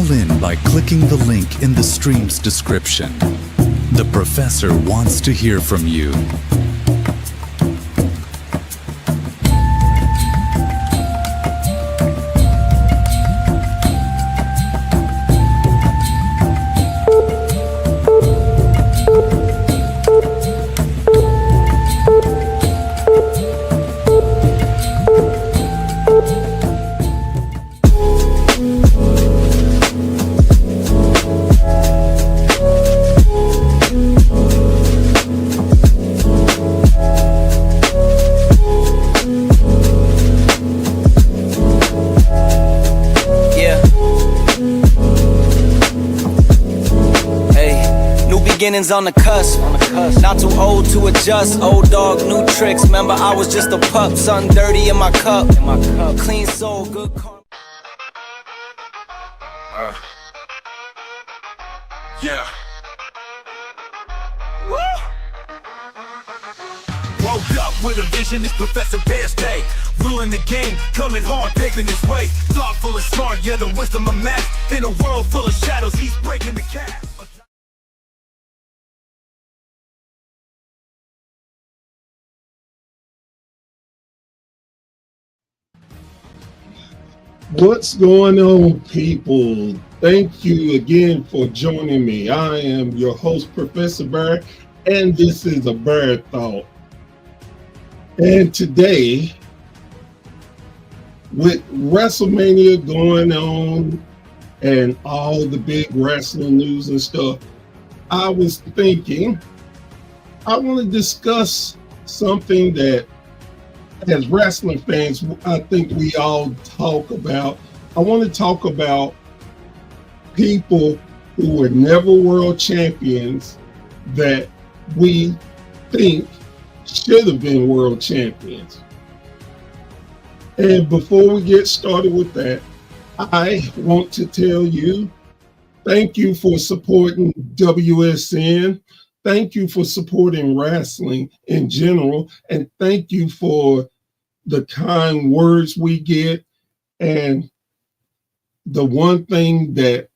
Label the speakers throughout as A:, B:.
A: Call in by clicking the link in the stream's description. The professor wants to hear from you.
B: Beginnings on the cusp. Not too old to adjust. Old dog, new tricks. Remember, I was just a pup. Something dirty in my cup. Clean soul, good karma.
C: Yeah. Woo! Woke up with a vision, it's Professor Bear's day. Ruling the game, coming hard, paving his way. Thoughtful and smart, yeah, the wisdom of math. In a world full of shadows, he's breaking the cast.
D: What's going on, people? Thank you again for joining me. I am your host, Professor Bear, and this is a Bear Thought. And today, with WrestleMania going on and all the big wrestling news and stuff, I was thinking I want to discuss something that, as wrestling fans, I think we all talk about. I want to talk about people who were never world champions that we think should have been world champions. And before we get started with that, I want to tell you, thank you for supporting WSN. Thank you for supporting wrestling in general, and thank you for the kind words we get. And the one thing that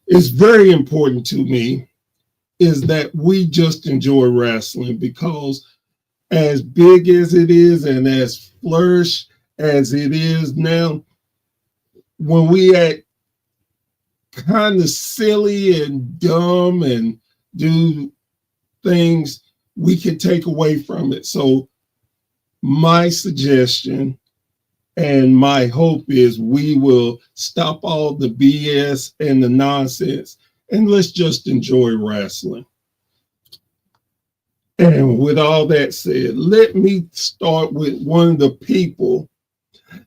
D: is very important to me is that we just enjoy wrestling, because as big as it is and as flourish as it is now, when we act kind of silly and dumb and do things, we can take away from it. So my suggestion and my hope is we will stop all the BS and the nonsense, and let's just enjoy wrestling. And with all that said, let me start with one of the people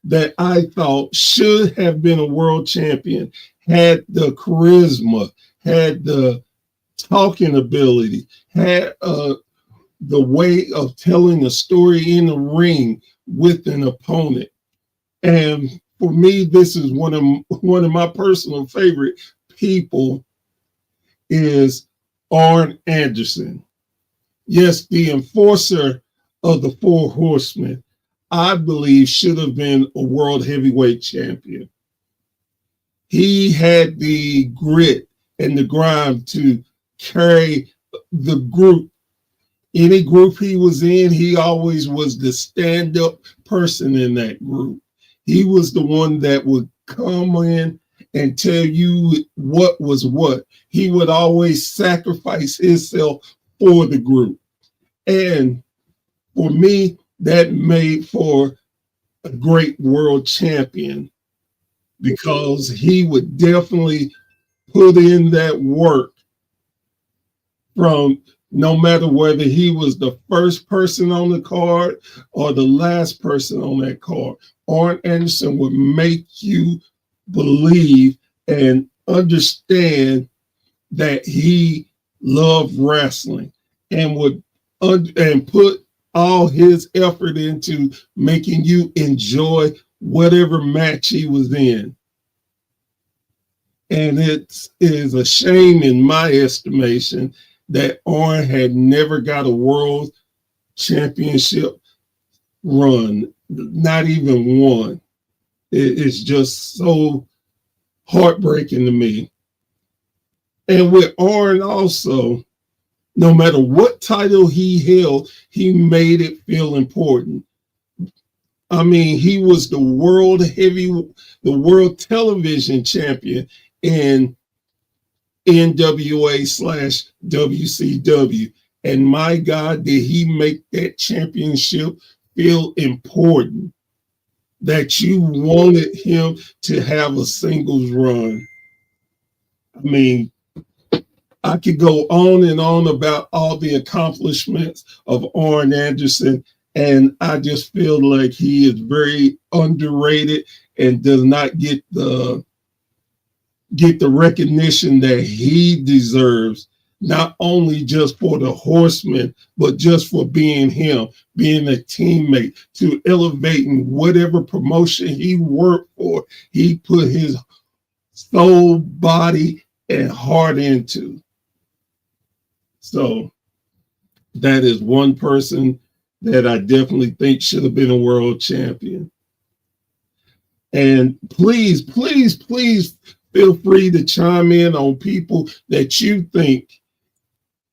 D: that I thought should have been a world champion, had the charisma, had the talking ability, had the way of telling a story in the ring with an opponent. And for me, this is one of my personal favorite people is Arn Anderson. Yes, the enforcer of the Four Horsemen, I believe should have been a world heavyweight champion. He had the grit and the grind to carry the group. Any group he was in, he always was the stand-up person in that group. He was the one that would come in and tell you what was what. He would always sacrifice himself for the group. And for me, that made for a great world champion, because he would definitely put in that work, from no matter whether he was the first person on the card or the last person on that card. Arn Anderson would make you believe and understand that he loved wrestling, and would and put all his effort into making you enjoy whatever match he was in. And it is a shame, in my estimation, that Arn had never got a world championship run, not even one. It's just so heartbreaking to me. And with Arn also, no matter what title he held, he made it feel important. I mean, he was the world television champion in NWA/WCW. And my God, did he make that championship feel important, that you wanted him to have a singles run. I mean, I could go on and on about all the accomplishments of Arn Anderson, and I just feel like he is very underrated and does not get the recognition that he deserves, not only just for the Horsemen, but just for being him, being a teammate, to elevating whatever promotion he worked for, he put his soul, body, and heart into. So that is one person that I definitely think should have been a world champion. And please, please, please feel free to chime in on people that you think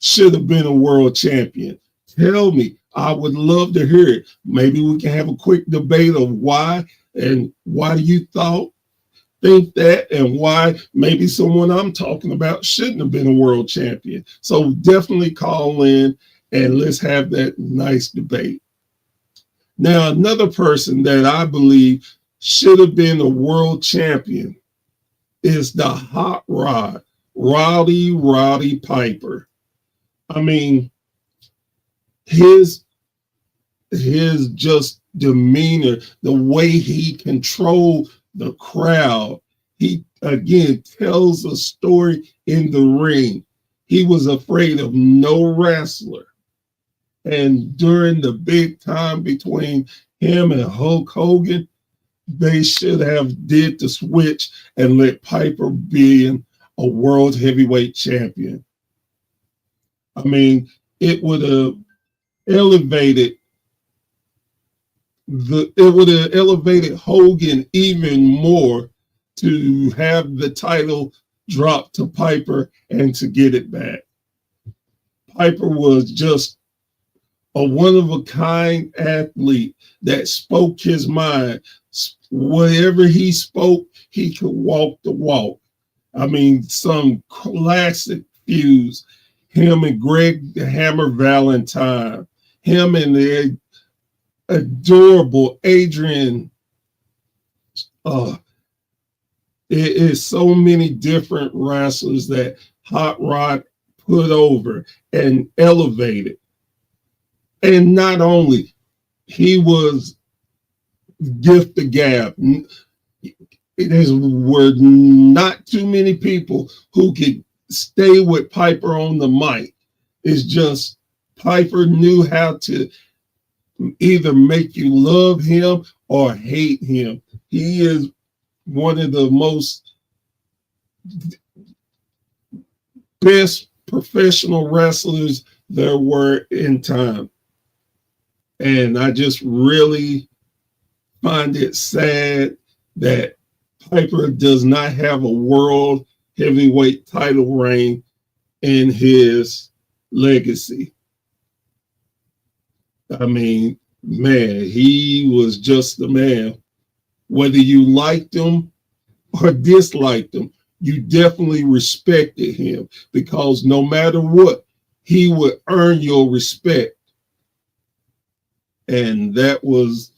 D: should have been a world champion. Tell me. I would love to hear it. Maybe we can have a quick debate of why, and why do you think that, and why maybe someone I'm talking about shouldn't have been a world champion. So definitely call in and let's have that nice debate. Now, another person that I believe should have been a world champion is the Hot Rod, Roddy Piper. I mean, his just demeanor, the way he controlled the crowd, he again tells a story in the ring. He was afraid of no wrestler. And during the big time between him and Hulk Hogan, they should have did the switch and let Piper be a world heavyweight champion. I mean, it would have elevated Hogan even more to have the title drop to Piper and to get it back. Piper was just a one-of-a-kind athlete that spoke his mind. Whatever he spoke, he could walk the walk. I mean, some classic feuds. Him and Greg the Hammer Valentine. Him and the adorable Adrian. It is so many different wrestlers that Hot Rod put over and elevated. And not only, he was gift the gab. Were not too many people who could stay with Piper on the mic. It's just Piper knew how to either make you love him or hate him. He is one of the most best professional wrestlers there were in time. And I just really find it sad that Piper does not have a world heavyweight title reign in his legacy. I mean, man, he was just the man. Whether you liked him or disliked him, you definitely respected him, because no matter what, he would earn your respect. And that was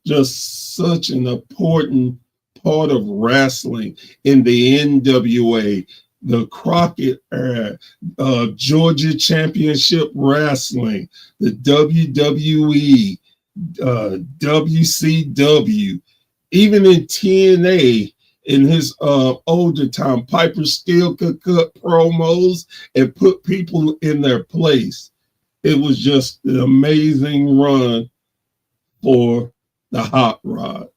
D: just such an important part of wrestling in the NWA, the Crockett era, Georgia Championship Wrestling, the WWE, WCW, even in TNA. In his older time, Piper still could cut promos and put people in their place. It was just an amazing run for the Hot Rod.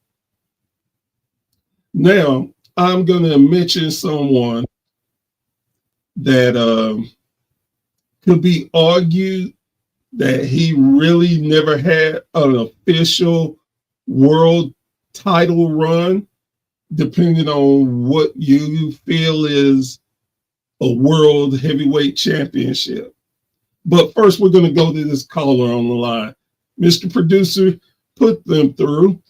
D: Now, I'm going to mention someone that could be argued that he really never had an official world title run, depending on what you feel is a world heavyweight championship. But first, we're going to go to this caller on the line. Mr. Producer, put them through.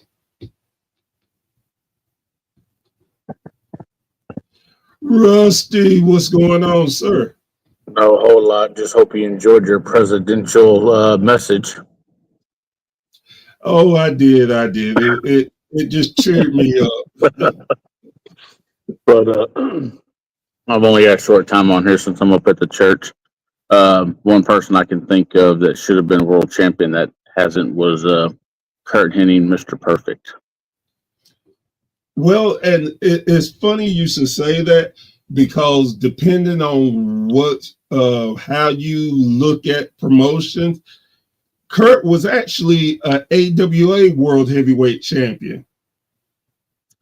D: Rusty, what's going on, sir?
E: No, a whole lot. Just hope you enjoyed your presidential message.
D: Oh, I did. It just cheered me up.
E: But I've only had a short time on here since I'm up at the church. One person I can think of that should have been a world champion that hasn't was Kurt Hennig, Mr. Perfect.
D: Well, and it's funny you should say that, because depending on how you look at promotions, Kurt was actually an AWA World Heavyweight Champion.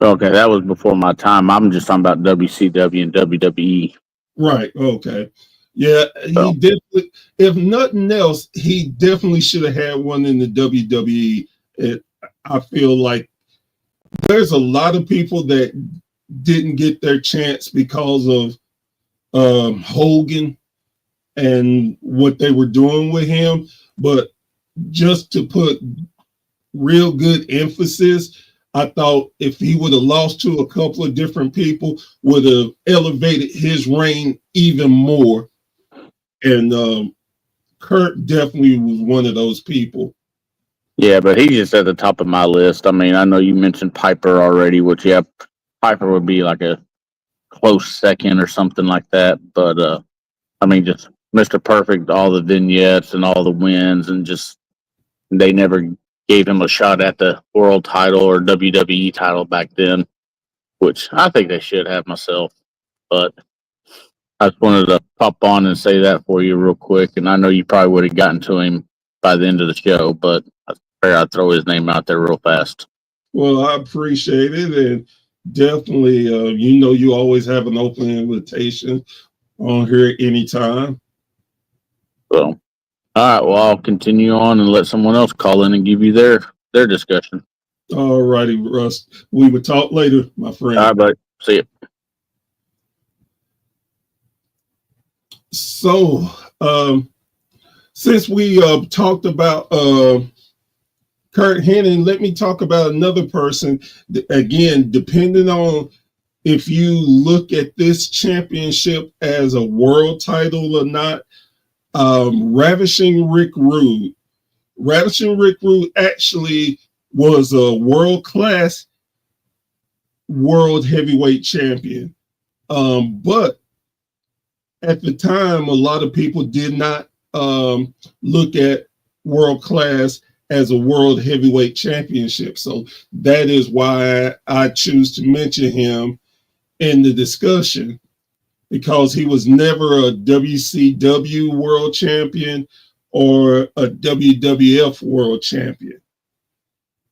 E: Okay, that was before my time. I'm just talking about WCW and WWE.
D: Right. Okay. Yeah, he definitely. If nothing else, he definitely should have had one in the WWE. I feel like there's a lot of people that didn't get their chance because of Hogan and what they were doing with him. But just to put real good emphasis, I thought if he would have lost to a couple of different people, would have elevated his reign even more. And Kurt definitely was one of those people.
E: Yeah, but he's just at the top of my list. I mean, I know you mentioned Piper already, which, yeah, Piper would be like a close second or something like that. But, I mean, just Mr. Perfect, all the vignettes and all the wins, and just they never gave him a shot at the world title or WWE title back then, which I think they should have myself. But I just wanted to pop on and say that for you real quick. And I know you probably would have gotten to him by the end of the show, but I figured I'd throw his name out there real fast.
D: Well, I appreciate it. And definitely, you always have an open invitation on here anytime.
E: So, all right, well, I'll continue on and let someone else call in and give you their discussion.
D: All righty, Russ. We will talk later, my friend.
E: All right, buddy. See you.
D: So, since we talked about Kurt Hennig, let me talk about another person. Again, depending on if you look at this championship as a world title or not, Ravishing Rick Rude. Ravishing Rick Rude actually was a world-class world heavyweight champion. But at the time, a lot of people did not look at world class as a world heavyweight championship. So that is why I choose to mention him in the discussion, because he was never a WCW world champion or a WWF world champion.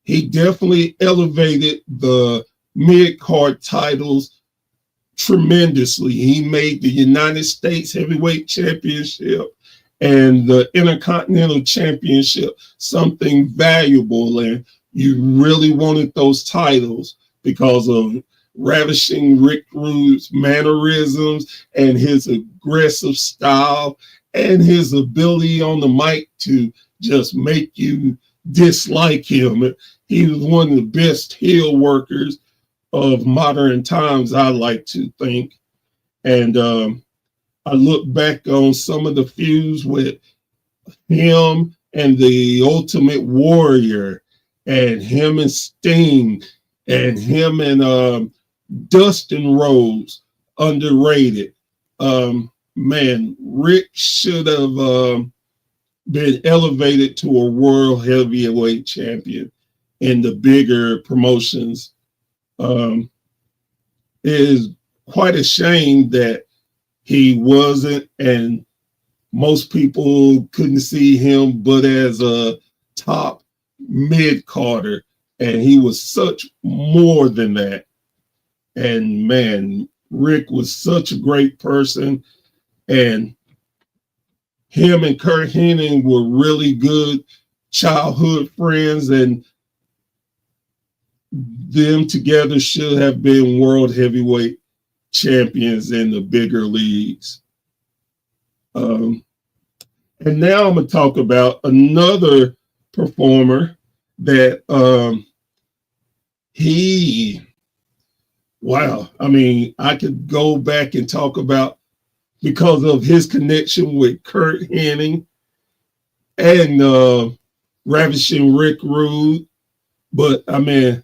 D: He definitely elevated the mid-card titles tremendously. He made the United States Heavyweight Championship and the Intercontinental Championship something valuable, and you really wanted those titles because of Ravishing Rick Rude's mannerisms and his aggressive style and his ability on the mic to just make you dislike him. He was one of the best heel workers of modern times, I like to think. And I look back on some of the feuds with him and the Ultimate Warrior, and him and Sting, and him and Dustin Rhodes, underrated. Man, Rick should have been elevated to a world heavyweight champion in the bigger promotions. It is quite a shame that he wasn't, and most people couldn't see him but as a top mid-carder, and he was such more than that. And man, Rick was such a great person, and him and Kurt Hennig were really good childhood friends, and them together should have been world heavyweight champions in the bigger leagues. And now I'm going to talk about another performer that wow. I mean, I could go back and talk about because of his connection with Curt Hennig and Ravishing Rick Rude. But I mean,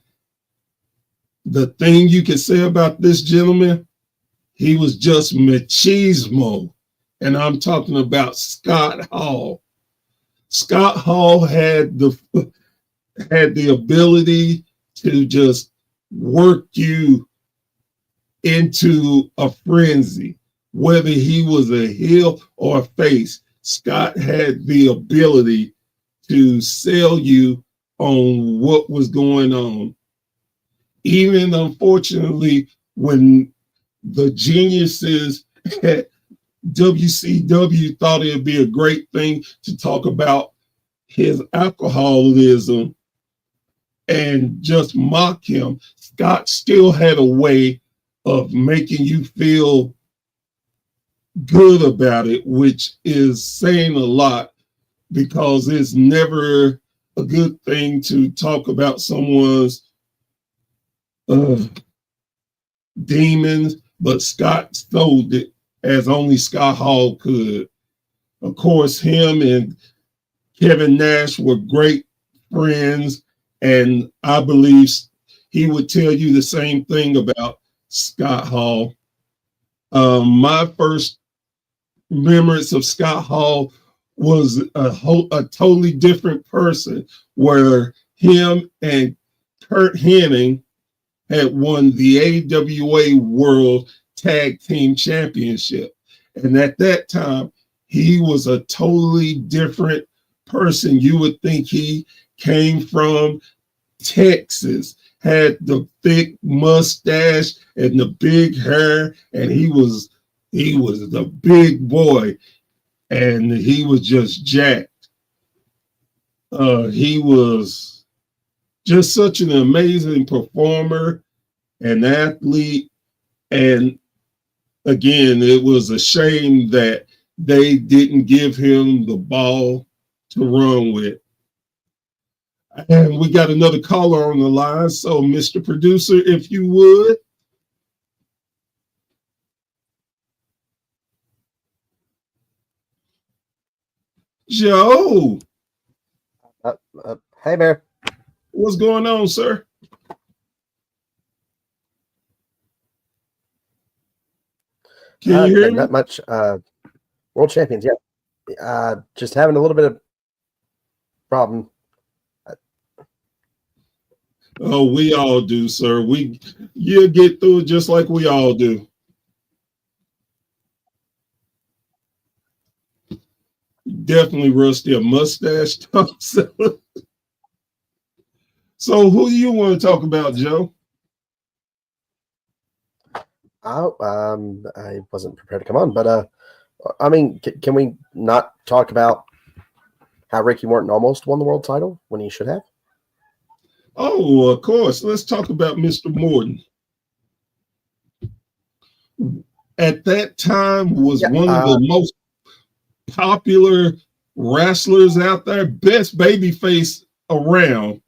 D: the thing you can say about this gentleman, he was just machismo. And I'm talking about Scott Hall. Scott Hall had the ability to just work you into a frenzy, whether he was a heel or a face. Scott had the ability to sell you on what was going on. Even unfortunately, when the geniuses at WCW thought it would be a great thing to talk about his alcoholism and just mock him, Scott still had a way of making you feel good about it, which is saying a lot, because it's never a good thing to talk about someone's demons, but Scott sold it as only Scott Hall could. Of course, him and Kevin Nash were great friends, and I believe he would tell you the same thing about Scott Hall. My first remembrance of Scott Hall was a totally different person, where him and Curt Hennig had won the AWA World Tag Team Championship. And at that time, he was a totally different person. You would think he came from Texas, had the thick mustache and the big hair, and he was the big boy, and he was just jacked. He was just such an amazing performer and athlete. And again, it was a shame that they didn't give him the ball to run with. And we got another caller on the line. So, Mr. Producer, if you would. Joe.
F: Hey, Bear.
D: What's going on, sir? Can you hear me?
F: Not much. World champions, yeah. Just having a little bit of problem.
D: Oh, we all do, sir. You'll get through it just like we all do. Definitely Rusty, a mustache. So who do you want to talk about, Joe?
F: I wasn't prepared to come on, but I mean, can we not talk about how Ricky Morton almost won the world title when he should have?
D: Oh, of course. Let's talk about Mr. Morton. At that time, was one of the most popular wrestlers out there, best babyface around.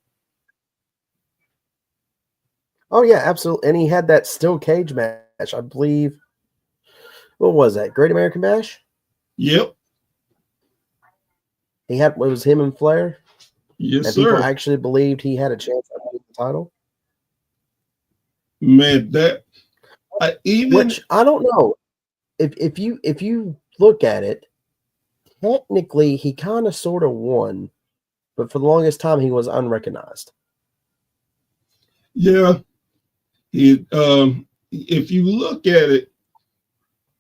F: Oh yeah, absolutely. And he had that steel cage match, I believe. What was that? Great American Bash?
D: Yep.
F: It was him and Flair.
D: Yes,
F: and
D: sir.
F: People actually believed he had a chance at winning the title.
D: Man,
F: which I don't know. If you look at it, technically he kind of sort of won, but for the longest time he was unrecognized.
D: Yeah. If you look at it,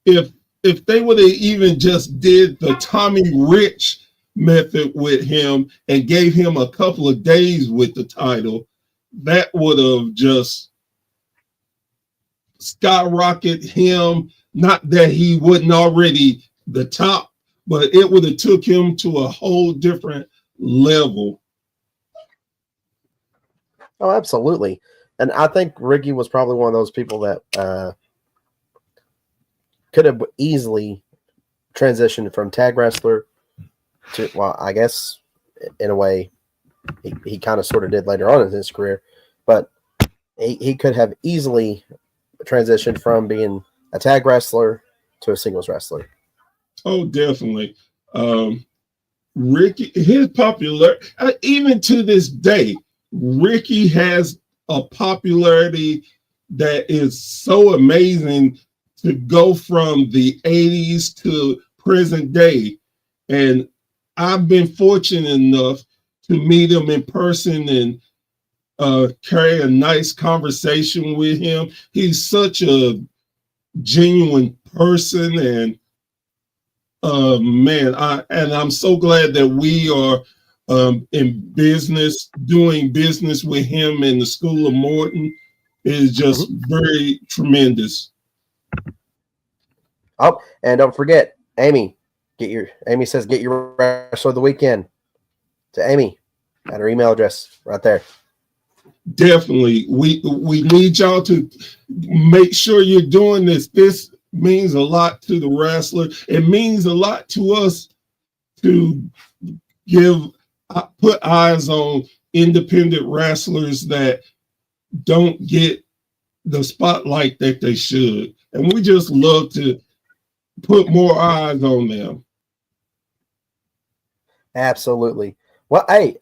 D: if they would have even just did the Tommy Rich method with him and gave him a couple of days with the title, that would have just skyrocketed him. Not that he wasn't already the top, but it would have took him to a whole different level.
F: Oh, absolutely. And I think Ricky was probably one of those people that could have easily transitioned from tag wrestler to, well, I guess in a way he kind of sort of did later on in his career, but he could have easily transitioned from being a tag wrestler to a singles wrestler.
D: Oh, definitely. Ricky, his popular, even to this day, Ricky has a popularity that is so amazing to go from the 80s to present day. And I've been fortunate enough to meet him in person and carry a nice conversation with him. He's such a genuine person, and man, I'm so glad that we are in business, doing business with him in the School of Morton. It is just very tremendous.
F: Oh, and don't forget, Amy says get your wrestler of the weekend to Amy at her email address right there.
D: Definitely. We need y'all to make sure you're doing this. This means a lot to the wrestler. It means a lot to us to put eyes on independent wrestlers that don't get the spotlight that they should. And we just love to put more eyes on them.
F: Absolutely. Well, hey,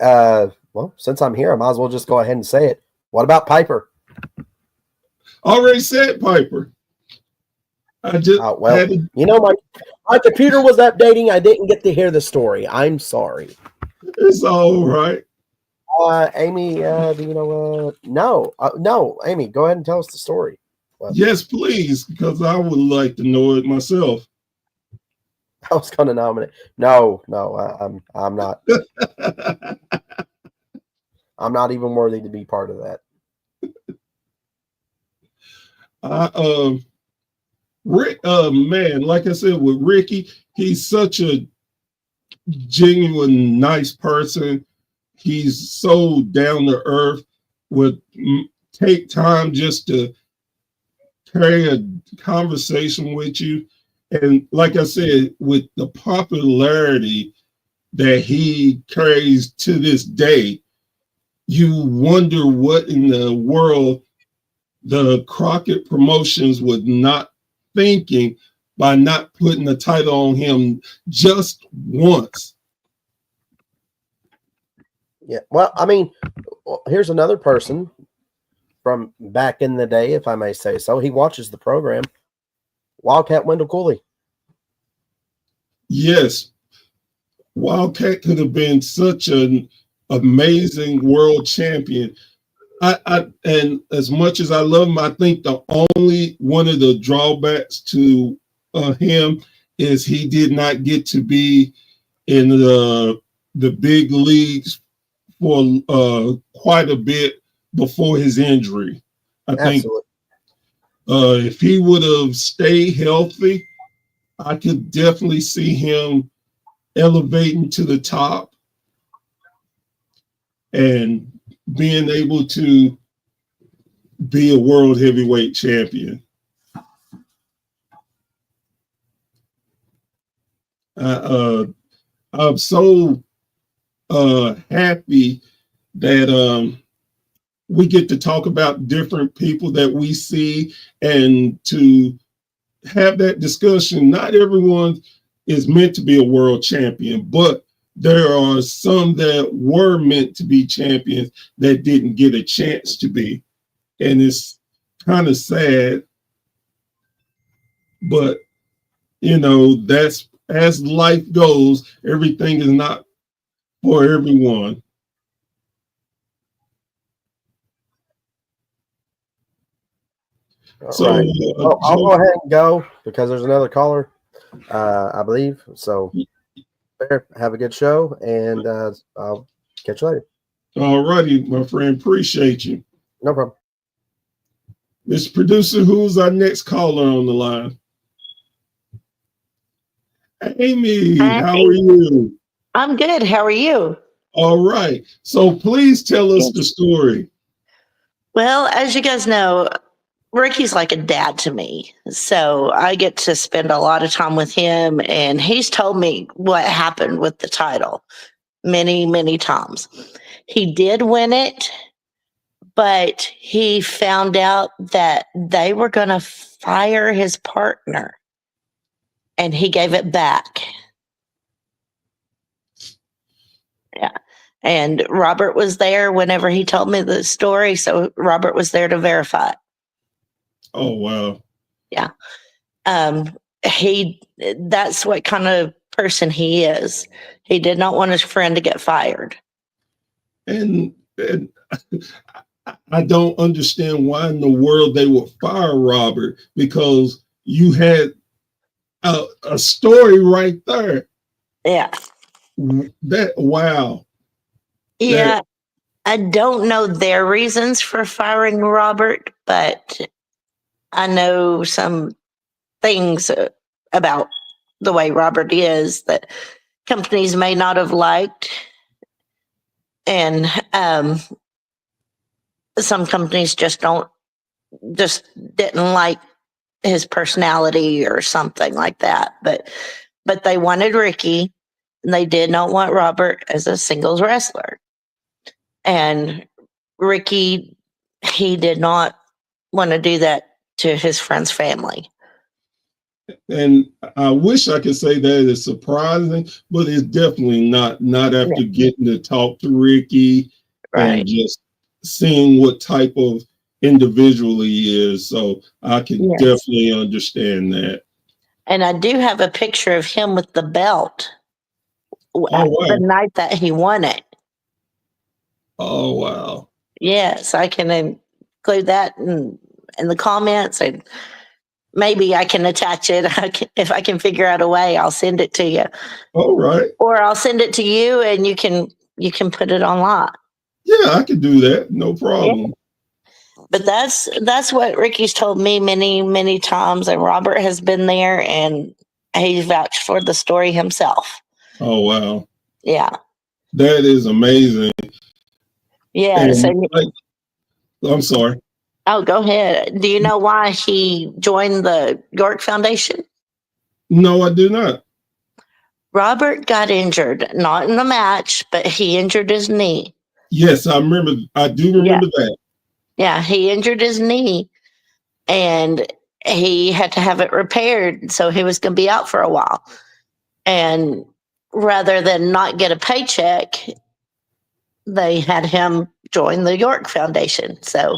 F: since I'm here, I might as well just go ahead and say it. What about Piper?
D: Already said Piper. I just
F: my computer was updating. I didn't get to hear the story. I'm sorry.
D: It's all right.
F: Amy, do you know? No, Amy, go ahead and tell us the story. Well,
D: yes, please, because I would like to know it myself.
F: I was going to nominate. No, I'm not. I'm not even worthy to be part of that. Man, like I said, with Ricky, he's such a genuine, nice person. He's so down to earth, would take time just to carry a conversation with you. And like I said, with the popularity that he carries to this day, you wonder what in the world the Crockett Promotions was not thinking by not putting a title on him just once. Yeah, well, I mean, here's another person from back in the day, if I may say so. He watches the program. Wildcat Wendell Cooley.
D: Yes, Wildcat could have been such an amazing world champion. And as much as I love him, I think the only one of the drawbacks to him is he did not get to be in the big leagues for quite a bit before his injury. I think if he would have stayed healthy, I could definitely see him elevating to the top and being able to be a world heavyweight champion. I'm so happy that we get to talk about different people that we see and to have that discussion. Not everyone is meant to be a world champion, but there are some that were meant to be champions that didn't get a chance to be. And it's kind of sad, but that's as life goes, everything is not for everyone.
F: So right. I'll go ahead and go because there's another caller, I believe. So have a good show, and I'll catch you later.
D: All righty, my friend. Appreciate you.
F: No problem.
D: Mr. Producer, who's our next caller on the line? Amy,
G: Hi.
D: How are you?
G: I'm good. How are you?
D: All right. So please tell us the story.
G: Well, as you guys know, Ricky's like a dad to me. So I get to spend a lot of time with him, and he's told me what happened with the title many, many times. He did win it, but he found out that they were going to fire his partner, and he gave it back. Yeah. And Robert was there whenever he told me the story. So Robert was there to verify it.
D: Oh, wow.
G: Yeah. That's what kind of person he is. He did not want his friend to get fired.
D: And I don't understand why in the world they would fire Robert, because you had a story right there.
G: Yeah.
D: Wow.
G: Yeah. I don't know their reasons for firing Robert, but I know some things about the way Robert is that companies may not have liked. And some companies just didn't like his personality or something like that. But they wanted Ricky, and they did not want Robert as a singles wrestler. And Ricky, he did not want to do that to his friend's family.
D: And I wish I could say that it's surprising, but it's definitely not after getting to talk to Ricky and just seeing what type of individual he is. So I can definitely understand that.
G: And I do have a picture of him with the belt the night that he won it.
D: Oh, wow.
G: Yes, I can include that in the comments, and maybe I can attach it. If I can figure out a way, I'll send it to you.
D: All right.
G: Or I'll send it to you, and you can put it online.
D: Yeah, I can do that. No problem.
G: Yeah. But that's what Ricky's told me many, many times, and Robert has been there, and he vouched for the story himself.
D: Oh, wow.
G: Yeah.
D: That is amazing.
G: Yeah.
D: I'm sorry.
G: Oh, go ahead. Do you know why he joined the York Foundation?
D: No, I do not.
G: Robert got injured, not in the match, but he injured his knee.
D: Yes, I remember. I do remember that.
G: Yeah, he injured his knee, and he had to have it repaired, so he was going to be out for a while. And rather than not get a paycheck, they had him join the York Foundation. So,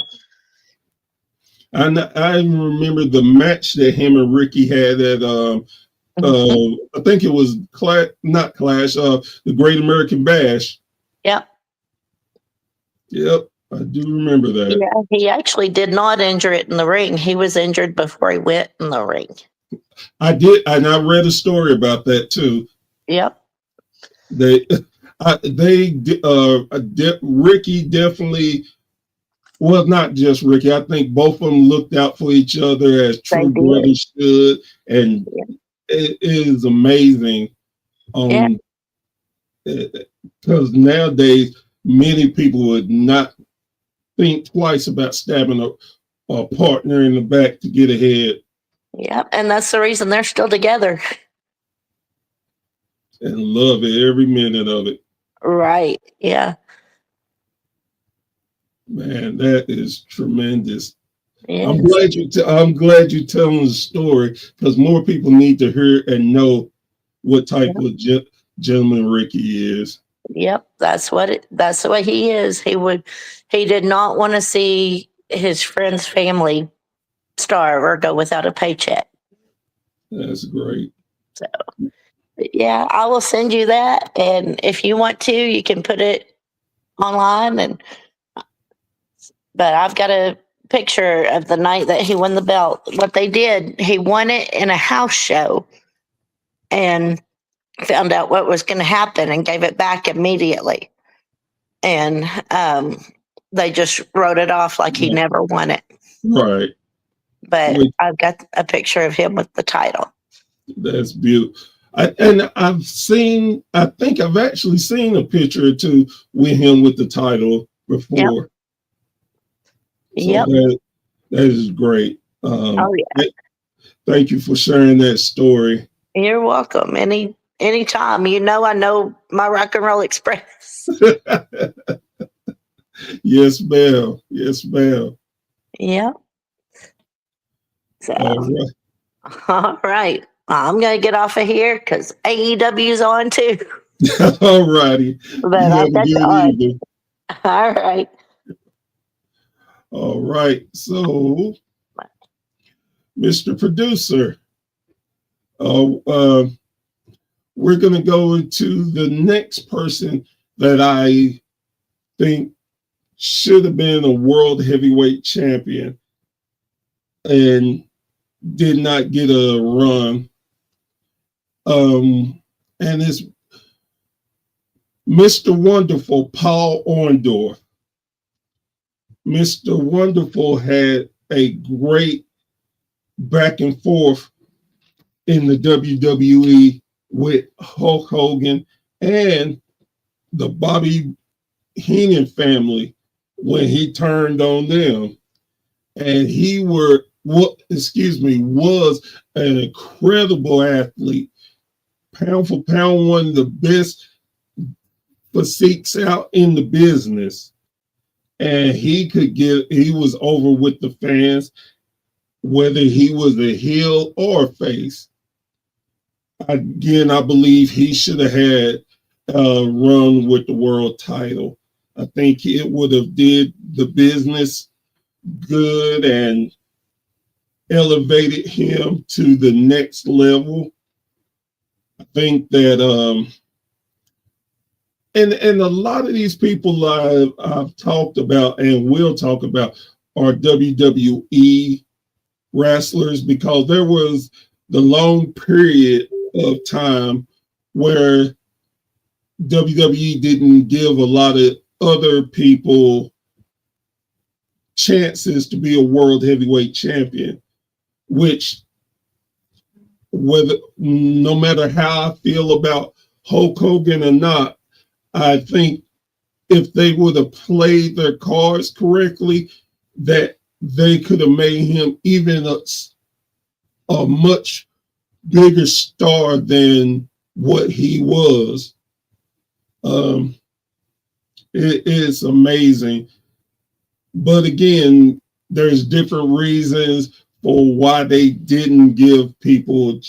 D: and I remember the match that him and Ricky had at I think it was not Clash, the Great American Bash.
G: Yep.
D: Yep, I do remember that.
G: Yeah, he actually did not injure it in the ring. He was injured before he went in the ring.
D: I did, and I read a story about that too.
G: Yep.
D: Ricky definitely, well, not just Ricky. I think both of them looked out for each other as true brothers should, and it is amazing. Because nowadays many people would not think twice about stabbing a partner in the back to get ahead.
G: Yep, and that's the reason they're still together.
D: And love it, every minute of it.
G: Right, yeah.
D: Man, that is tremendous.
G: Yes.
D: I'm glad you're telling the story, because more people need to hear and know what type of gentleman Ricky is.
G: Yep, that's the way he is. He did not want to see his friend's family starve or go without a paycheck.
D: That's great.
G: So, yeah, I will send you that, and if you want to, you can put it online. But I've got a picture of the night that he won the belt. What they did, he won it in a house show, and found out what was going to happen and gave it back immediately. And they just wrote it off like he never won it.
D: Right.
G: But I've got a picture of him with the title.
D: That's beautiful. I think I've actually seen a picture or two with him with the title before. So
G: Yep.
D: that is great.
G: Oh yeah.
D: Thank you for sharing that story.
G: You're welcome. Anytime. You know I know my Rock and Roll Express.
D: Yes, ma'am. Yes, ma'am.
G: Yep. So
D: All right.
G: all right. I'm gonna get off of here because AEW's on too.
D: All righty.
G: But
D: You
G: I'll
D: have a
G: catch you
D: good
G: on.
D: evening.
G: All right.
D: All right. So, Mr. Producer, we're going to go into the next person that I think should have been a world heavyweight champion and did not get a run. And it's Mr. Wonderful, Paul Orndorff. Mr. Wonderful had a great back and forth in the WWE with Hulk Hogan and the Bobby Heenan family when he turned on them. And he was an incredible athlete. Pound for pound, one of the best physiques out in the business. And he was over with the fans, whether he was a heel or a face. Again, I believe he should have had a run with the world title. I think it would have did the business good and elevated him to the next level. I think that and a lot of these people I've talked about and will talk about are WWE wrestlers, because there was the long period of time where WWE didn't give a lot of other people chances to be a world heavyweight champion, which no matter how I feel about Hulk Hogan or not, I think if they would have played their cards correctly, that they could have made him even a much bigger star than what he was. It is amazing. But again, there's different reasons for why they didn't give people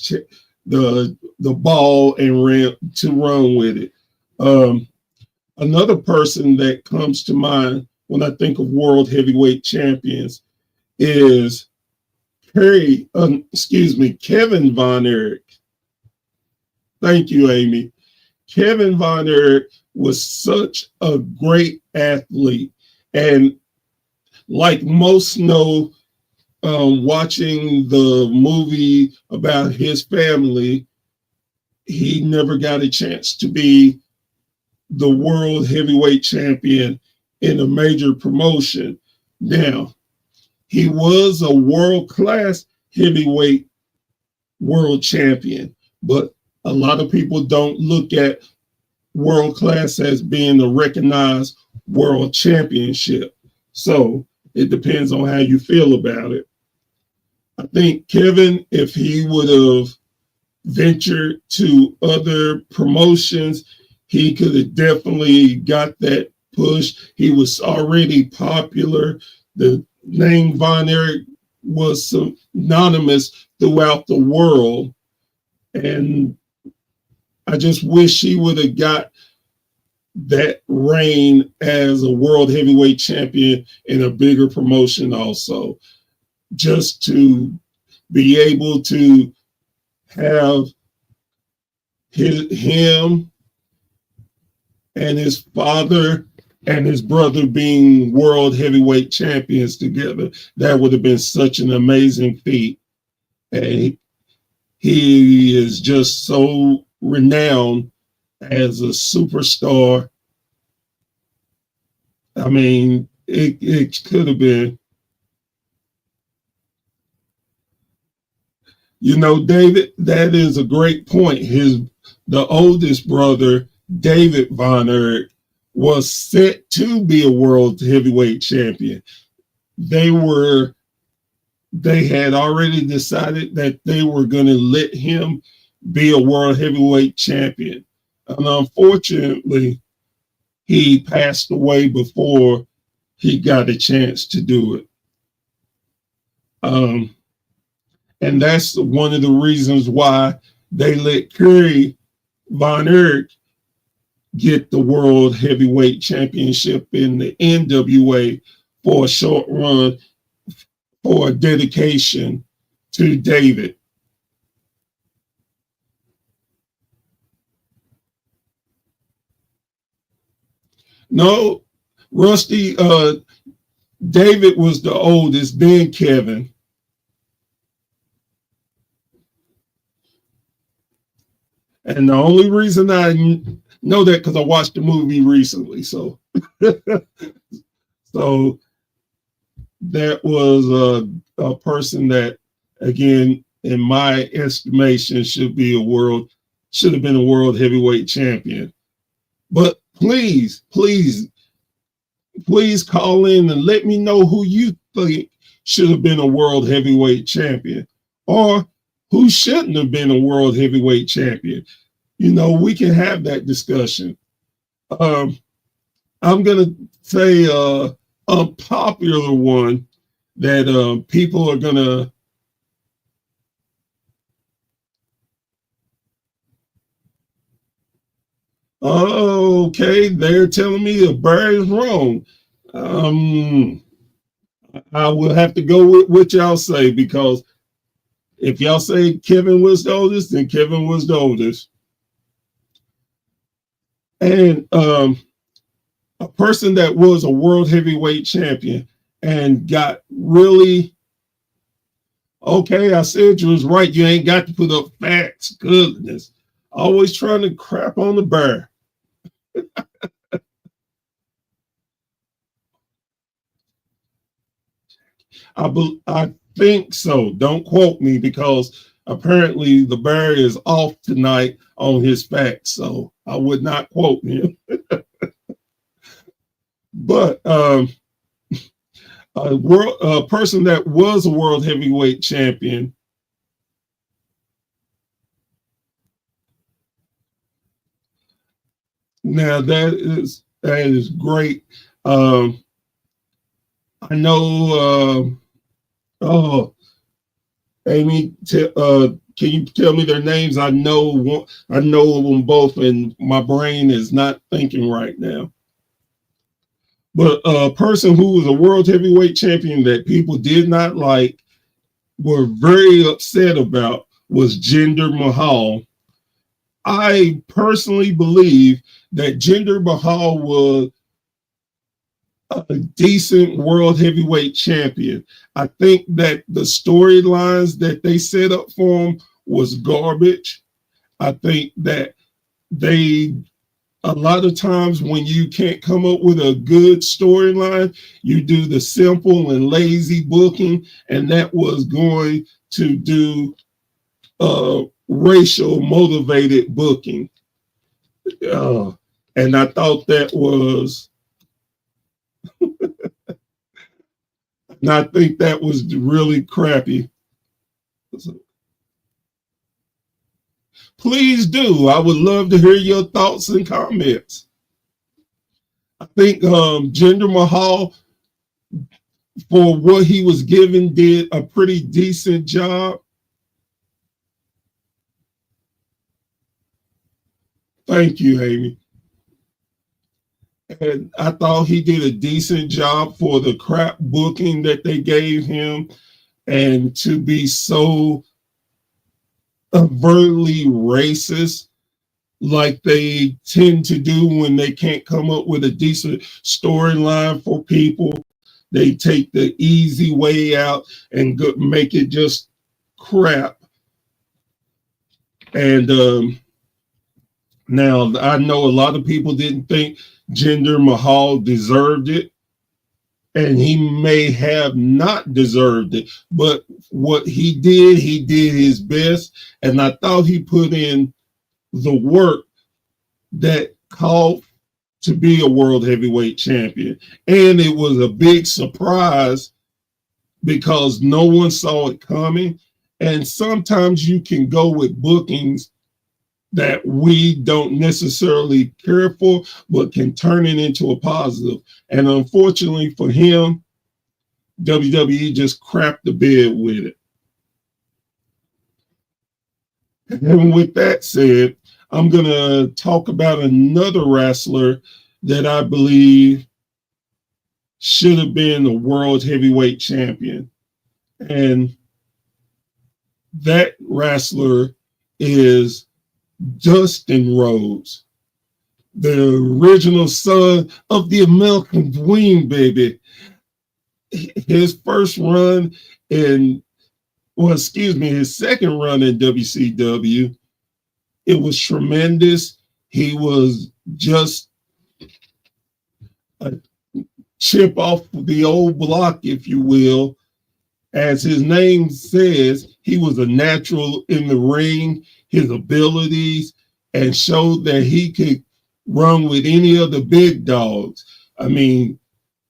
D: the ball and run with it. Another person that comes to mind when I think of world heavyweight champions is Kevin Von Erich. Thank you, Amy. Kevin Von Erich was such a great athlete. And like most know, watching the movie about his family, he never got a chance to be the world heavyweight champion in a major promotion. Now, he was a world-class heavyweight world champion, but a lot of people don't look at world-class as being a recognized world championship. So it depends on how you feel about it. I think Kevin, if he would have ventured to other promotions, he could have definitely got that push. He was already popular. The name Von Erich was synonymous throughout the world. And I just wish he would have got that reign as a world heavyweight champion in a bigger promotion also, just to be able to have him and his father and his brother being world heavyweight champions together. That would have been such an amazing feat. And he is just so renowned as a superstar. I mean, it could have been. You know, David, that is a great point. The oldest brother, David Von Erich, was set to be a world heavyweight champion. they had already decided that they were going to let him be a world heavyweight champion. And unfortunately, he passed away before he got a chance to do it. And that's one of the reasons why they let Kerry Von Erich get the World Heavyweight Championship in the NWA for a short run for a dedication to David. No, Rusty, David was the oldest, then Kevin. And the only reason I know that because I watched the movie recently. So, so that was a person that, again, in my estimation, should have been a world heavyweight champion. But please call in and let me know who you think should have been a world heavyweight champion, or who shouldn't have been a world heavyweight champion. You know, we can have that discussion. I'm going to say a popular one that people are going to okay, they're telling me the Bear is wrong. I will have to go with what y'all say, because if y'all say Kevin was the oldest, then Kevin was the oldest. And a person that was a world heavyweight champion and got really, okay, I said you was right. You ain't got to put up facts. Goodness. Always trying to crap on the Bear. I think so. Don't quote me, because apparently the Bear is off tonight on his facts, so I would not quote him. But a person that was a world heavyweight champion, now that is great. I know. Amy, can you tell me their names? I know them both, and my brain is not thinking right now. But a person who was a world heavyweight champion that people did not like, were very upset about, was Jinder Mahal. I personally believe that Jinder Mahal was a decent world heavyweight champion. I think that the storylines that they set up for him was garbage. I think that a lot of times when you can't come up with a good storyline, you do the simple and lazy booking, and that was going to do racial motivated booking. And I thought that was and I think that was really crappy. Please do. I would love to hear your thoughts and comments. I think Jinder Mahal, for what he was given, did a pretty decent job. Thank you, Amy. And I thought he did a decent job for the crap booking that they gave him, and to be so overtly racist like they tend to do when they can't come up with a decent storyline for people. They take the easy way out and make it just crap. And now I know a lot of people didn't think Jinder Mahal deserved it, and he may have not deserved it, but what he did his best, and I thought he put in the work that called to be a world heavyweight champion. And it was a big surprise because no one saw it coming. And sometimes you can go with bookings that we don't necessarily care for, but can turn it into a positive. And unfortunately for him, WWE just crapped the bed with it. And with that said, I'm going to talk about another wrestler that I believe should have been the world heavyweight champion. And that wrestler is Dustin Rhodes, the original son of the American Dream, baby. His first run his second run in WCW, it was tremendous. He was just a chip off the old block, if you will. As his name says, he was a natural in the ring, his abilities, and showed that he could run with any of the big dogs. I mean,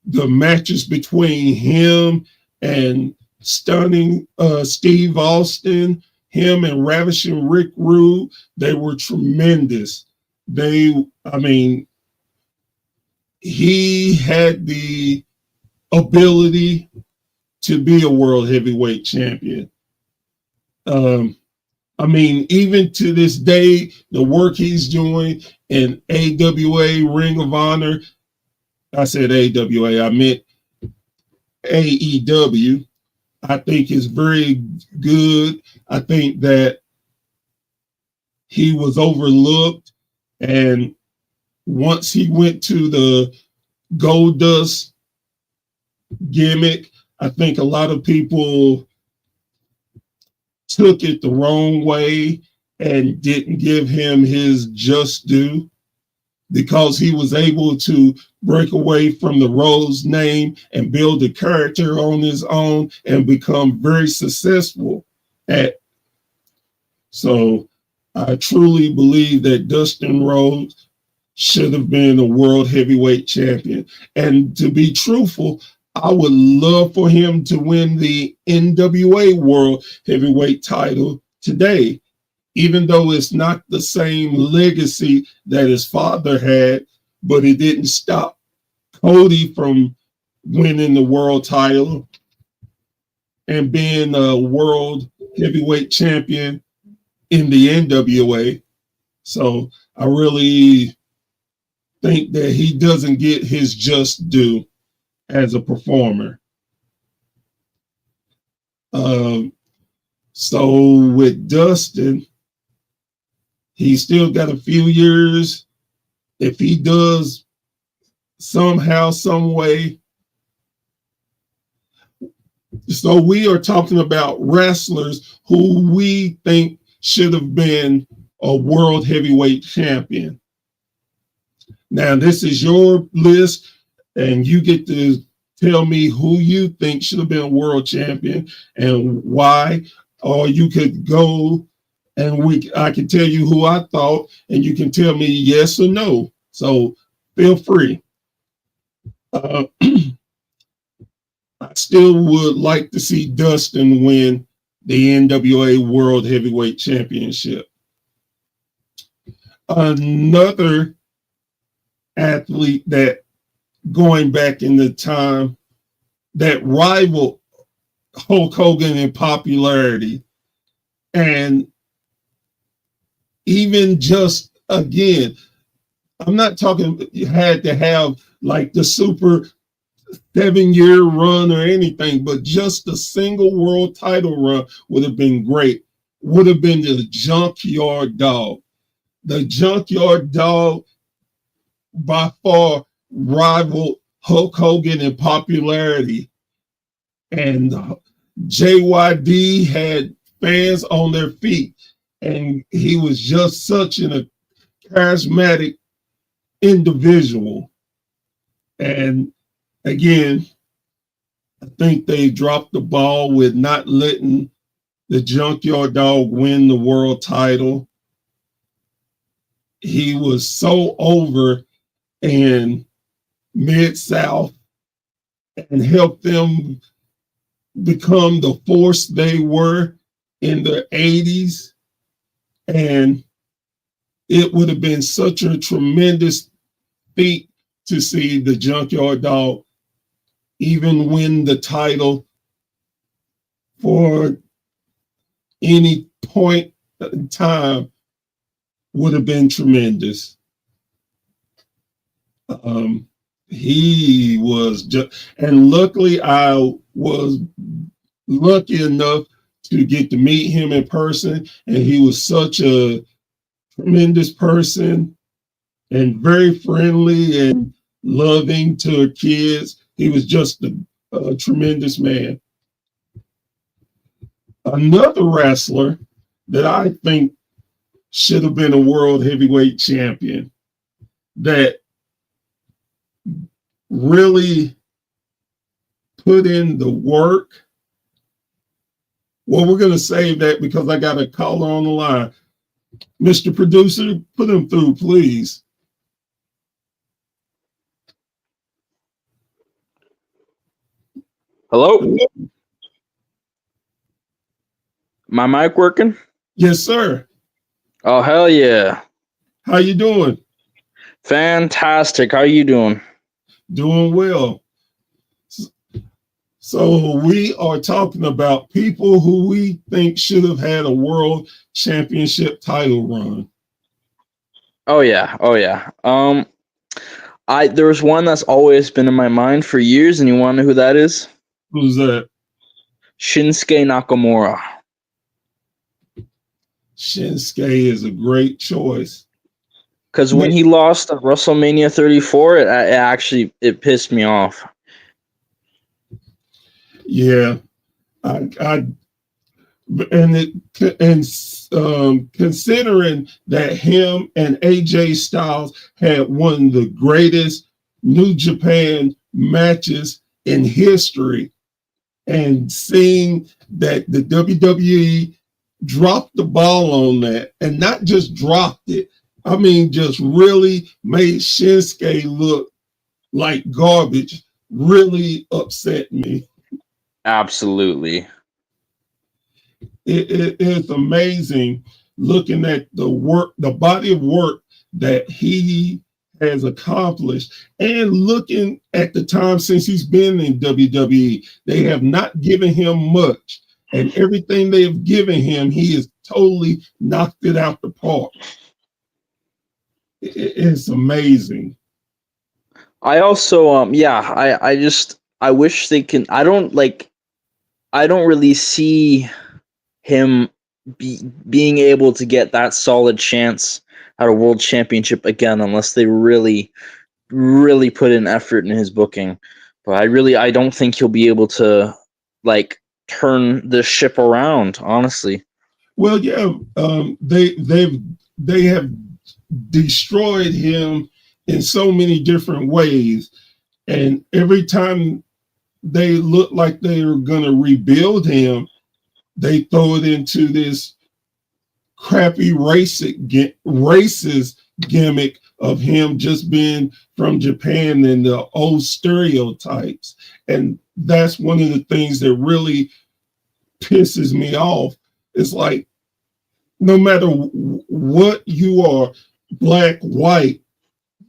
D: the matches between him and stunning Steve Austin, him and ravishing Rick Rude, they were tremendous. He had the ability to be a world heavyweight champion. Even to this day, the work he's doing in AWA, Ring of Honor, I said AWA, I meant AEW, I think is very good. I think that he was overlooked, and once he went to the Goldust gimmick, I think a lot of people took it the wrong way and didn't give him his just due, because he was able to break away from the Rhodes name and build a character on his own and become very successful at. So I truly believe that Dustin Rhodes should have been a world heavyweight champion. And to be truthful, I would love for him to win the NWA World Heavyweight title today, even though it's not the same legacy that his father had, but it didn't stop Cody from winning the world title and being a world heavyweight champion in the NWA. So I really think that he doesn't get his just due as a performer. So with Dustin, he's still got a few years. If he does somehow, some way. So we are talking about wrestlers who we think should have been a world heavyweight champion. Now, this is your list, and you get to tell me who you think should have been a world champion and why. Or you could go and I can tell you who I thought, and you can tell me yes or no. So feel free. I still would like to see Dustin win the NWA World Heavyweight Championship. Another athlete that, going back in the time, that rivaled Hulk Hogan in popularity, and even just, again, I'm not talking you had to have like the super 7-year run or anything, but just a single world title run would have been great. Would have been the Junkyard Dog. The Junkyard Dog by far rivaled Hulk Hogan in popularity. And JYD had fans on their feet. And he was just such a charismatic individual. And again, I think they dropped the ball with not letting the Junkyard Dog win the world title. He was so over in Mid-South and helped them become the force they were in the 80s. And it would have been such a tremendous feat to see the Junkyard Dog even win the title for any point in time would have been tremendous. He was just, and luckily I was lucky enough to get to meet him in person, and he was such a tremendous person and very friendly and loving to kids. He was just a tremendous man. Another wrestler that I think should have been a world heavyweight champion that really put in the work. Well, we're going to save that because I got a caller on the line. Mr. Producer, put him through, please.
H: Hello? My mic working?
D: Yes, sir.
H: Oh, hell yeah.
D: How you doing?
H: Fantastic. How you doing?
D: Doing well. So we are talking about people who we think should have had a world championship title run.
H: Oh yeah. Oh yeah. There's one that's always been in my mind for years, and you want to know who that is?
D: Who's that?
H: Shinsuke Nakamura.
D: Shinsuke is a great choice.
H: Because when he lost at WrestleMania 34, it pissed me off.
D: Yeah, considering that him and AJ Styles had one of the greatest New Japan matches in history, and seeing that the WWE dropped the ball on that, and not just dropped it, I mean, just really made Shinsuke look like garbage, really upset me.
H: Absolutely.
D: It's amazing looking at the work, the body of work that he has accomplished, and looking at the time since he's been in WWE. They have not given him much, and everything they have given him, he has totally knocked it out the park. It's amazing.
H: I also, I wish they can. I don't really see him being able to get that solid chance at a world championship again unless they really, really put in effort in his booking. But I don't think he'll be able to turn the ship around, honestly.
D: Well, yeah, they have destroyed him in so many different ways, and every time they look like they are going to rebuild him, they throw it into this crappy racist gimmick of him just being from Japan and the old stereotypes. And that's one of the things that really pisses me off. It's like, no matter what you are, black, white,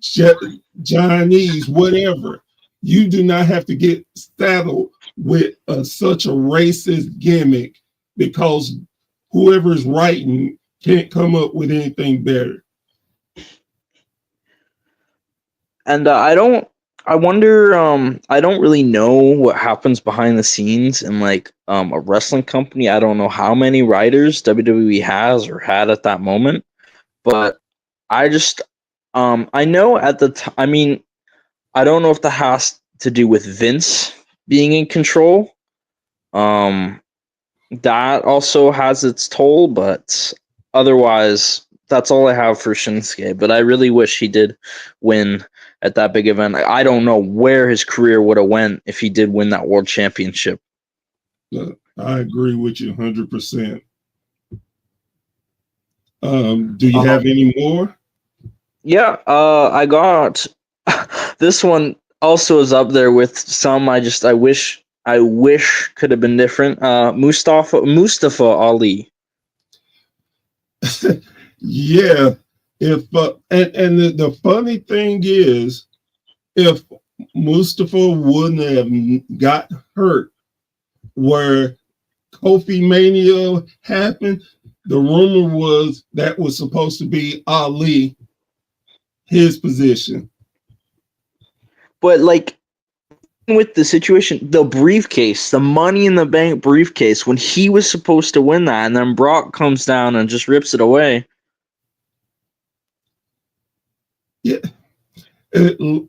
D: Chinese, whatever, you do not have to get saddled with such a racist gimmick, because whoever's writing can't come up with anything better.
H: And I don't really know what happens behind the scenes in a wrestling company. I don't know how many writers WWE has or had at that moment, but I just I know at the time. I mean, I don't know if that has to do with Vince being in control. That also has its toll, but otherwise, that's all I have for Shinsuke. But I really wish he did win at that big event. I don't know where his career would have went if he did win that world championship.
D: I agree with you 100%. Do you have any more?
H: Yeah, I got this one also is up there with some. I wish I wish could have been different. Mustafa Ali.
D: Yeah. If and the funny thing is, if Mustafa wouldn't have got hurt where Kofi Mania happened, the rumor was that was supposed to be Ali, his position.
H: But like with the situation, the briefcase, the Money in the Bank briefcase, when he was supposed to win that, and then Brock comes down and just rips it away.
D: Yeah,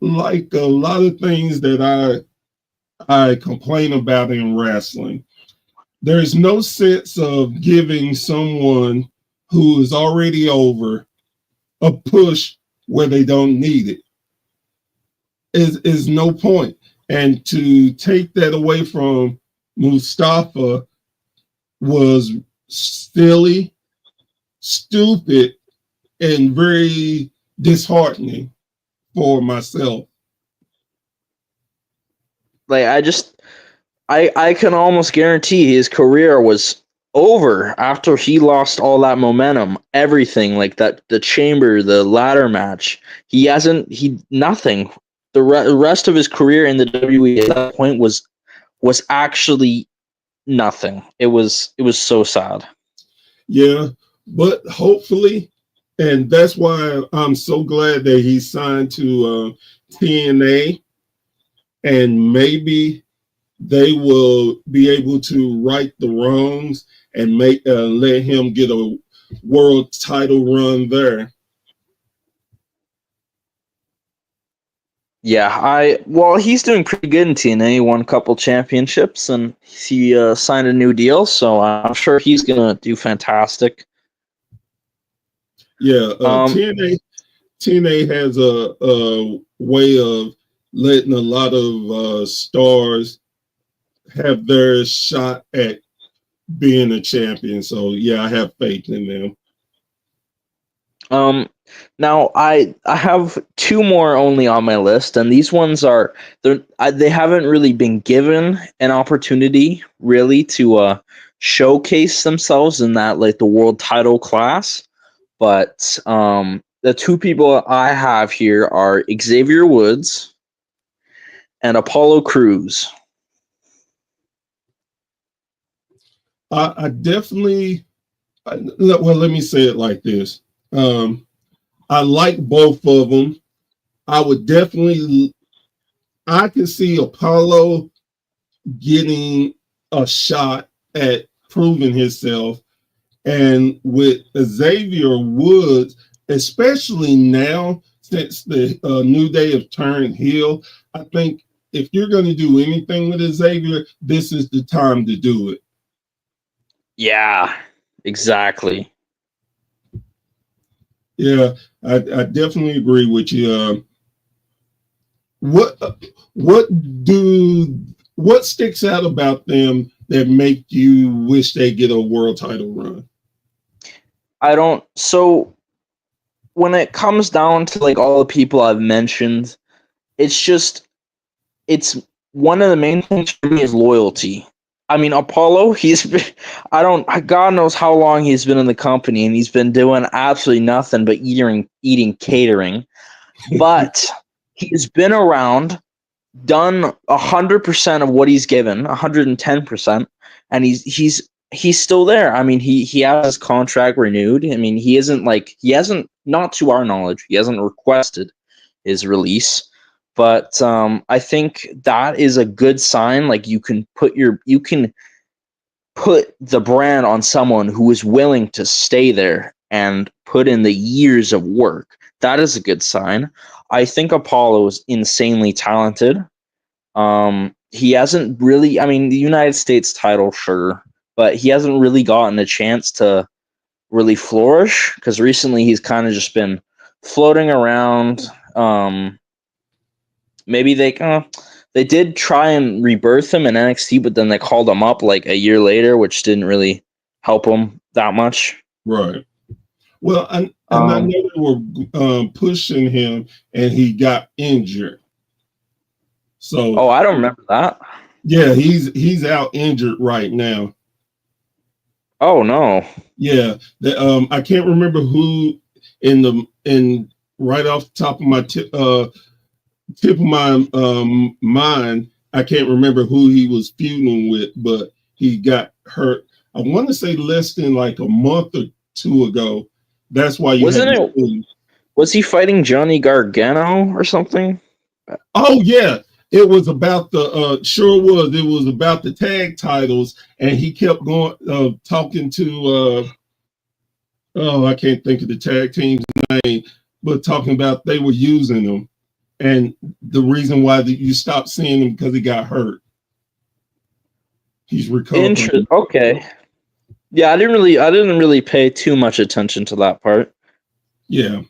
D: like a lot of things that I complain about in wrestling. There's no sense of giving someone who is already over a push where they don't need it. Is no point. And to take that away from Mustafa was silly, stupid, and very disheartening for myself.
H: Like I can almost guarantee his career was over after he lost all that momentum, everything like that, the chamber, the ladder match. Nothing. The rest of his career in the WWE at that point was actually nothing. It was so sad.
D: Yeah, but hopefully, and that's why I'm so glad that he signed to TNA, and maybe they will be able to right the wrongs and let him get a world title run there.
H: Yeah, he's doing pretty good in TNA. He won a couple championships and he signed a new deal, so I'm sure he's gonna do fantastic.
D: Yeah, TNA has a way of letting a lot of stars have their shot at being a champion. So yeah, I have faith in them.
H: Now I have two more only on my list, and these ones they haven't really been given an opportunity really to showcase themselves in that like the world title class. But the two people I have here are Xavier Woods and Apollo Crews.
D: I definitely, well, let me say it like this. I like both of them. I can see Apollo getting a shot at proving himself. And with Xavier Woods, especially now since the New Day have turned heel, I think if you're going to do anything with Xavier, this is the time to do it.
H: Yeah, exactly.
D: Yeah, I definitely agree with you. What sticks out about them that make you wish they get a world title run?
H: So when it comes down to like all the people I've mentioned, it's one of the main things for me is loyalty. I mean, Apollo, God knows how long he's been in the company, and he's been doing absolutely nothing but eating catering. But he's been around, done 100% of what he's given, 110%, and he's still there. I mean, he has his contract renewed. I mean, he hasn't, not to our knowledge, he hasn't requested his release. But I think that is a good sign. Like you can put the brand on someone who is willing to stay there and put in the years of work. That is a good sign. I think Apollo is insanely talented. He hasn't really, I mean, the United States title, sure, but he hasn't really gotten a chance to really flourish because recently he's kind of just been floating around. Maybe they did try and rebirth him in NXT, but then they called him up like a year later, which didn't really help him that much.
D: Right. Well, I know they were pushing him, and he got injured. So,
H: I don't remember that.
D: Yeah, he's out injured right now.
H: Oh no.
D: Yeah, I can't remember who in right off the top of my tip of my mind. I can't remember who he was feuding with, but he got hurt. I want to say less than like a month or two ago. That's why you
H: Wasn't
D: had
H: it?
D: to.
H: Was he fighting Johnny Gargano or something?
D: Oh yeah, it was about the sure was. It was about the tag titles, and he kept going talking to I can't think of the tag team's name, but talking about they were using them, and the reason why you stopped seeing him because he got hurt. He's recovering.
H: Okay. Yeah, I didn't really pay too much attention to that part.
D: Yeah.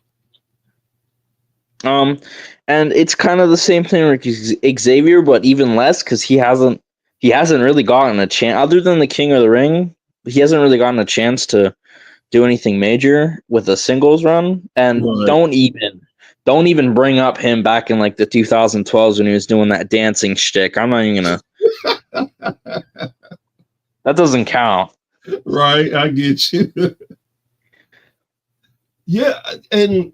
H: And it's kind of the same thing with Xavier, but even less because he hasn't really gotten a chance other than the King of the Ring. He hasn't really gotten a chance to do anything major with a singles run. And
D: right.
H: don't even bring up him back in like the 2012s when he was doing that dancing shtick. I'm not even gonna. That doesn't count.
D: Right, I get you. Yeah, and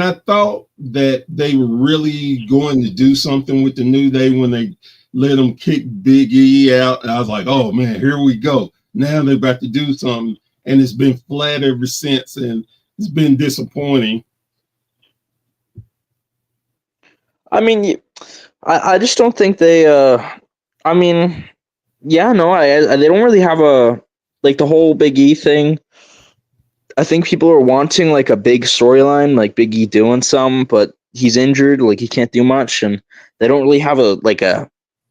D: I thought that they were really going to do something with the New Day when they let them kick Big E out. And I was like, oh man, here we go. Now they're about to do something. And it's been flat ever since, and it's been disappointing.
H: I mean, I just don't think they I mean, yeah, no, they don't really have like the whole Big E thing. I think people are wanting like a big storyline, like Big E doing some, but he's injured, like he can't do much, and they don't really have a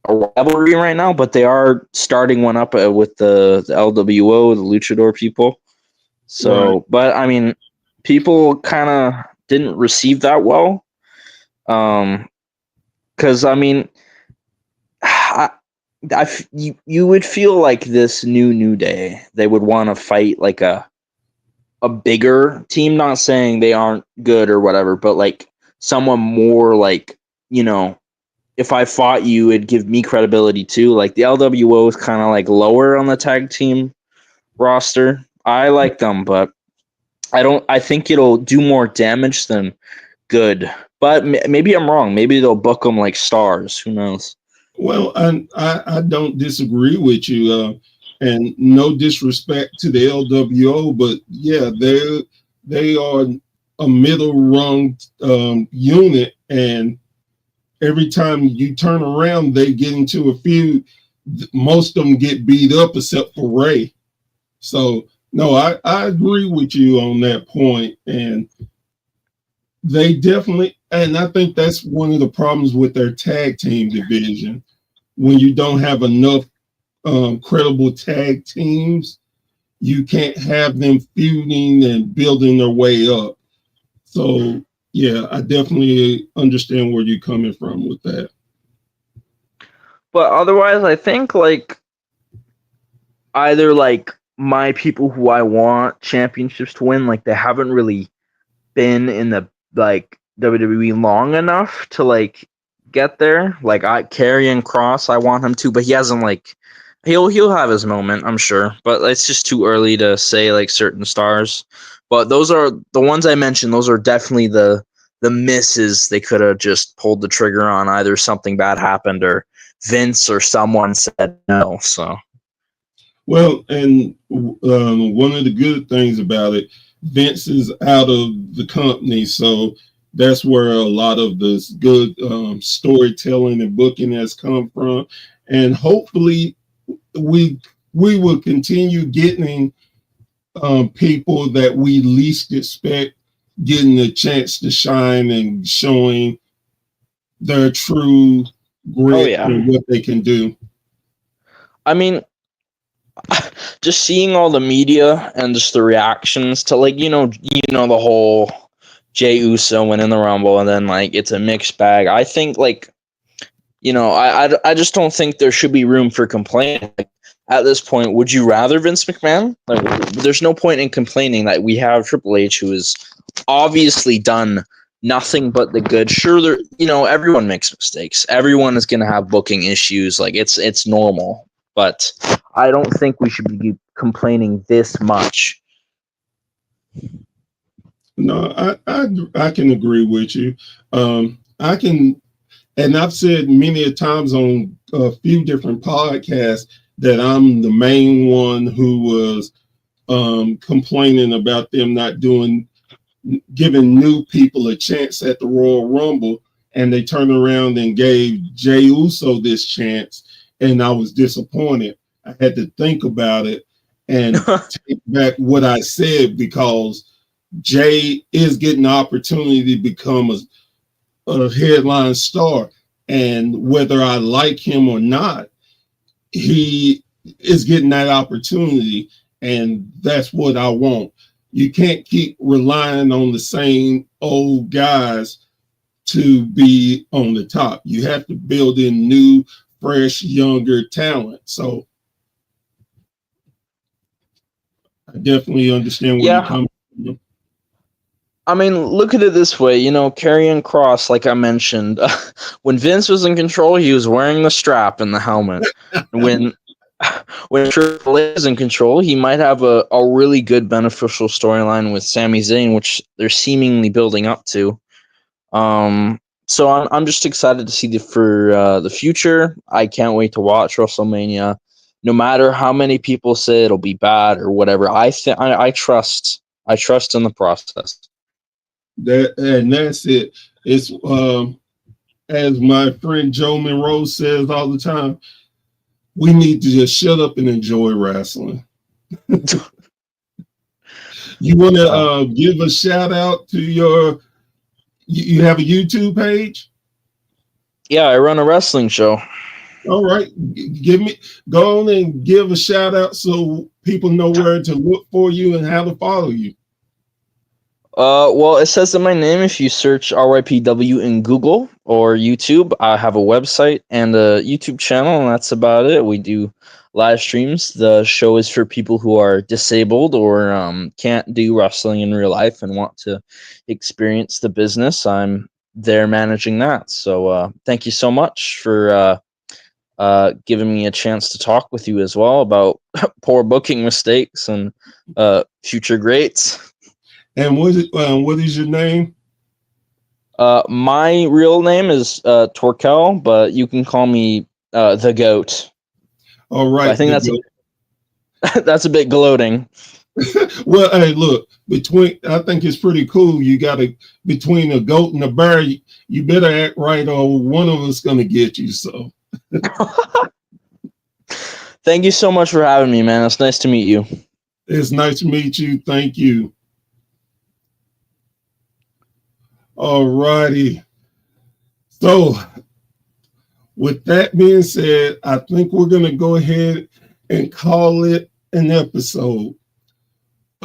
H: rivalry right now. But they are starting one up with the LWO, the Luchador people. So, right. But I mean, people kind of didn't receive that well, because I mean, you would feel like this New Day, they would want to fight like a bigger team, not saying they aren't good or whatever, but like someone more like, you know, if I fought you, it'd give me credibility too. Like the LWO is kind of like lower on the tag team roster. I like them, but I think it'll do more damage than good. But maybe I'm wrong. Maybe they'll book them like stars. Who knows?
D: Well, I don't disagree with you. And no disrespect to the LWO, but yeah, they are a middle rung unit, and every time you turn around, they get into a feud. Most of them get beat up except for Ray. So no, I agree with you on that point, and they definitely. And I think that's one of the problems with their tag team division. When you don't have enough credible tag teams, you can't have them feuding and building their way up. So yeah, I definitely understand where you're coming from with that.
H: But otherwise, I think like either like my people who I want championships to win, like they haven't really been in the like WWE long enough to like get there. Like Karrion Kross, I want him to, but he hasn't like. He'll have his moment, I'm sure, but it's just too early to say like certain stars. But those are the ones I mentioned. Those are definitely the misses they could have just pulled the trigger on. Either something bad happened or Vince or someone said no. So,
D: well, and one of the good things about it, Vince is out of the company, so that's where a lot of this good storytelling and booking has come from, and hopefully we will continue getting people that we least expect getting a chance to shine and showing their true grit and what they can do.
H: I mean, just seeing all the media and just the reactions to like, you know, the whole Jey Uso winning the Rumble and then like it's a mixed bag. I think like, you know, I just don't think there should be room for complaint. Like, at this point, would you rather Vince McMahon? Like, there's no point in complaining that we have Triple H, who has obviously done nothing but the good. Sure, there, everyone makes mistakes. Everyone is going to have booking issues. Like it's normal, but I don't think we should be complaining this much.
D: No, I can agree with you. I can, and I've said many a times on a few different podcasts that I'm the main one who was complaining about them not giving new people a chance at the Royal Rumble, and they turned around and gave Jey Uso this chance, and I was disappointed. I had to think about it and take back what I said, because Jey is getting the opportunity to become a headline star, and whether I like him or not, he is getting that opportunity, and that's what I want. You can't keep relying on the same old guys to be on the top. You have to build in new, fresh, younger talent. So I definitely understand where you're coming from.
H: I mean, look at it this way, Karrion Kross, like I mentioned, when Vince was in control, he was wearing the strap and the helmet. When Triple H is in control, he might have a really good beneficial storyline with Sami Zayn, which they're seemingly building up to. So I'm just excited to see for the future. I can't wait to watch WrestleMania. No matter how many people say it'll be bad or whatever, I trust in the process.
D: That's it. It's as my friend Joe Monroe says all the time, we need to just shut up and enjoy wrestling. You want to give a shout out to you have a YouTube page?
H: Yeah, I run a wrestling show.
D: All right. Go on and give a shout out so people know where to look for you and how to follow you.
H: Well, it says in my name if you search RYPW in Google or YouTube. I have a website and a YouTube channel, and that's about it. We do live streams. The show is for people who are disabled or can't do wrestling in real life and want to experience the business. I'm there managing that. So thank you so much for giving me a chance to talk with you as well about poor booking mistakes and future greats.
D: And what is your name?
H: My real name is Torkel, but you can call me the Goat.
D: All right.
H: I think that's a bit gloating.
D: Well, hey, look, I think it's pretty cool. Between a goat and a bear, you better act right or one of us gonna get you. So
H: thank you so much for having me, man. It's nice to meet you.
D: It's nice to meet you. Thank you. All righty. So with that being said, I think we're going to go ahead and call it an episode.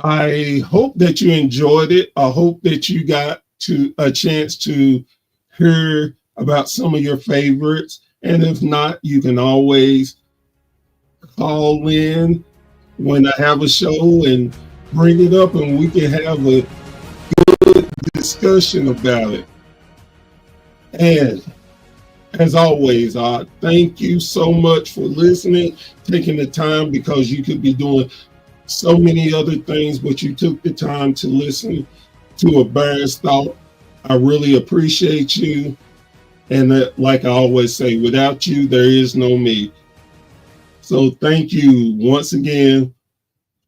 D: I hope that you enjoyed it. I hope that you got a chance to hear about some of your favorites. And if not, you can always call in when I have a show and bring it up, and we can have a good discussion about it. And as always, thank you so much for listening, taking the time, because you could be doing so many other things, but you took the time to listen to A Bear's Thought. I really appreciate you. And like I always say, without you, there is no me. So thank you once again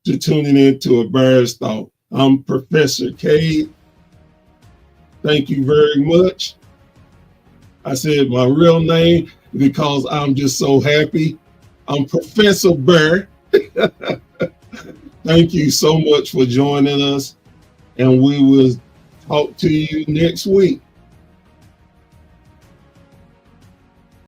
D: for tuning in to A Bear's Thought. I'm Professor Cade. Thank you very much. I said my real name because I'm just so happy. I'm Professor Bear. Thank you so much for joining us, and we will talk to you next week.